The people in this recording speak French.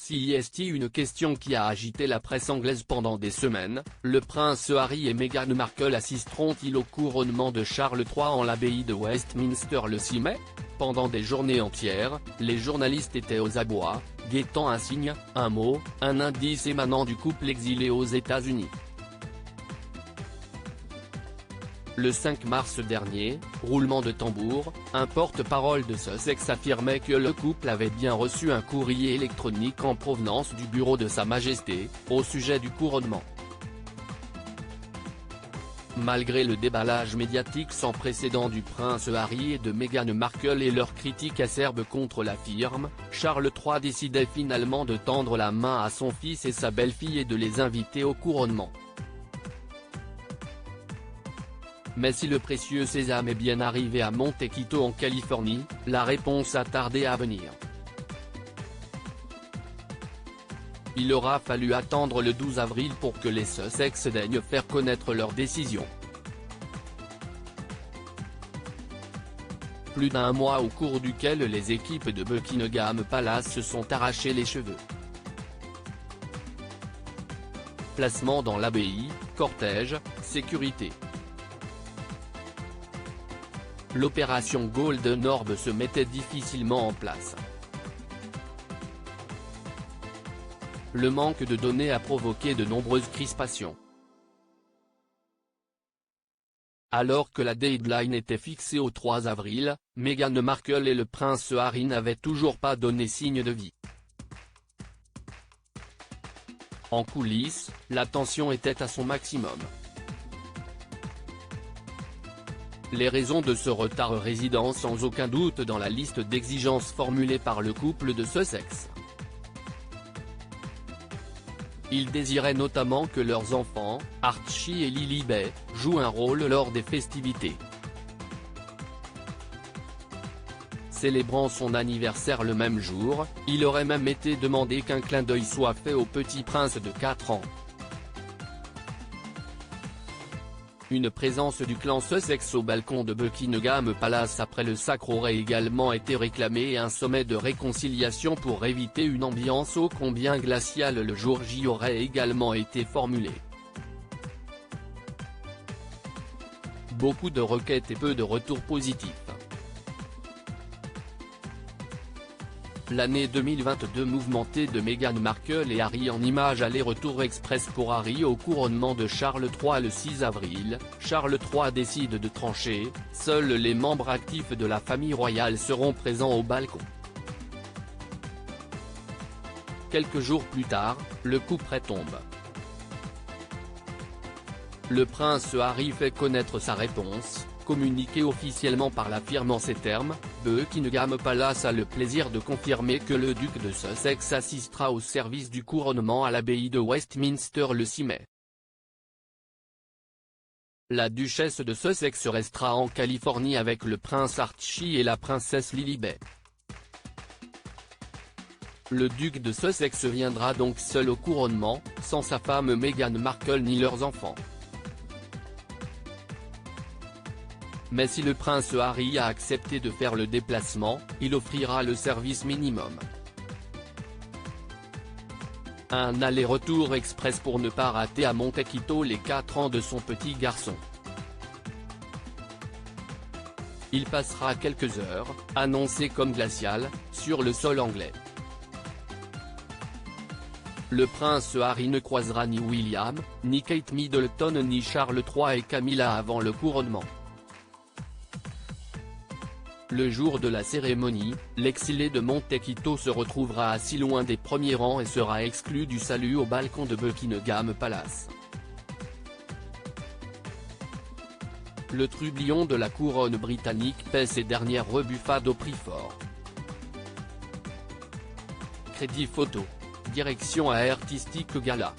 C'est une question qui a agité la presse anglaise pendant des semaines. Le prince Harry et Meghan Markle assisteront-ils au couronnement de Charles III en l'abbaye de Westminster le 6 mai ? Pendant des journées entières, les journalistes étaient aux abois, guettant un signe, un mot, un indice émanant du couple exilé aux États-Unis. Le 5 mars dernier, roulement de tambour, un porte-parole de Sussex affirmait que le couple avait bien reçu un courrier électronique en provenance du bureau de Sa Majesté, au sujet du couronnement. Malgré le déballage médiatique sans précédent du prince Harry et de Meghan Markle et leurs critiques acerbes contre la firme, Charles III décidait finalement de tendre la main à son fils et sa belle-fille et de les inviter au couronnement. Mais si le précieux sésame est bien arrivé à Montecito en Californie, la réponse a tardé à venir. Il aura fallu attendre le 12 avril pour que les Sussex daignent faire connaître leur décision. Plus d'un mois au cours duquel les équipes de Buckingham Palace se sont arrachées les cheveux. Placement dans l'abbaye, cortège, sécurité. L'opération Golden Orb se mettait difficilement en place. Le manque de données a provoqué de nombreuses crispations. Alors que la deadline était fixée au 3 avril, Meghan Markle et le prince Harry n'avaient toujours pas donné signe de vie. En coulisses, la tension était à son maximum. Les raisons de ce retard résident sans aucun doute dans la liste d'exigences formulée par le couple de Sussex. Ils désiraient notamment que leurs enfants, Archie et Lilibet, jouent un rôle lors des festivités. Célébrant son anniversaire le même jour, il aurait même été demandé qu'un clin d'œil soit fait au petit prince de 4 ans. Une présence du clan Sussex au balcon de Buckingham Palace après le sacre aurait également été réclamée et un sommet de réconciliation pour éviter une ambiance ô combien glaciale le jour J aurait également été formulé. Beaucoup de requêtes et peu de retours positifs. L'année 2022 mouvementée de Meghan Markle et Harry en images aller-retour express pour Harry au couronnement de Charles III le 6 avril, Charles III décide de trancher, seuls les membres actifs de la famille royale seront présents au balcon. Quelques jours plus tard, le coup près tombe. Le prince Harry fait connaître sa réponse. Communiqué officiellement par la firme en ces termes, Buckingham Palace a le plaisir de confirmer que le duc de Sussex assistera au service du couronnement à l'abbaye de Westminster le 6 mai. La duchesse de Sussex restera en Californie avec le prince Archie et la princesse Lilibet. Le duc de Sussex viendra donc seul au couronnement, sans sa femme Meghan Markle ni leurs enfants. Mais si le prince Harry a accepté de faire le déplacement, il offrira le service minimum. Un aller-retour express pour ne pas rater à Montecito les 4 ans de son petit garçon. Il passera quelques heures, annoncées comme glaciales, sur le sol anglais. Le prince Harry ne croisera ni William, ni Kate Middleton ni Charles III et Camilla avant le couronnement. Le jour de la cérémonie, l'exilé de Montecito se retrouvera assis loin des premiers rangs et sera exclu du salut au balcon de Buckingham Palace. Le trublion de la couronne britannique paie ses dernières rebuffades au prix fort. Crédit photo. Direction artistique Gala.